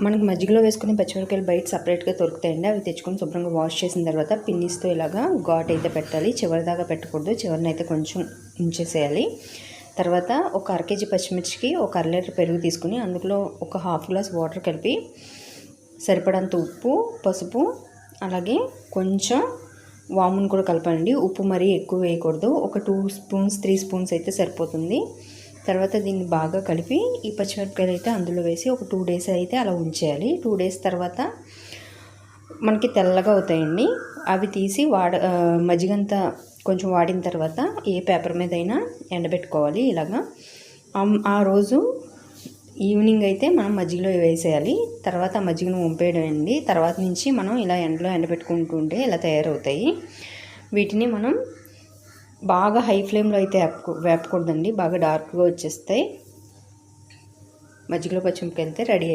మనకి మజ్జిగలో వేసుకునే పచ్చిమిరపకాయలు బయట సపరేట్గా దొరుకుతాయండి. అవి తెచ్చుకొని శుభ్రంగా వాష్ చేసిన తర్వాత పిన్నిస్తో ఇలాగా ఘాట్ అయితే పెట్టాలి. చివరిదాకా పెట్టకూడదు, చివరినైతే కొంచెం ఉంచేసేయాలి. తర్వాత ఒక 1/2 kg పచ్చిమిర్చికి ఒక 1/2 లీటర్ పెరుగు తీసుకుని అందులో ఒక 1/2 గ్లాస్ వాటర్ కలిపి సరిపడంత ఉప్పు, పసుపు, అలాగే కొంచెం వామును కూడా కలపండి. ఉప్పు మరీ ఎక్కువ వేయకూడదు. ఒక 2 స్పూన్స్ 3 స్పూన్స్ అయితే సరిపోతుంది. తర్వాత దీన్ని బాగా కలిపి ఈ పచ్చిమిరపకాయలు అయితే అందులో వేసి ఒక 2 days అయితే అలా ఉంచేయాలి. 2 days తర్వాత మనకి తెల్లగా అవుతాయండి. అవి తీసి మజ్జిగంతా కొంచెం వాడిన తర్వాత ఏ పేపర్ మీద అయినా ఎండబెట్టుకోవాలి. ఇలాగా ఆ రోజు ఈవినింగ్ అయితే మనం మజ్జిగలో వేసేయాలి. తర్వాత మజ్జిగను వంపేయడం అండి. తర్వాత నుంచి మనం ఇలా ఎండలో ఎండబెట్టుకుంటుంటే ఇలా తయారవుతాయి. వీటిని మనం బాగా హై ఫ్లేమ్లో అయితే వేపకూడదండి, బాగా డార్క్గా వచ్చేస్తాయి. మజ్జిగలో పచ్చిమిరపకాయలు అయితే రెడీ.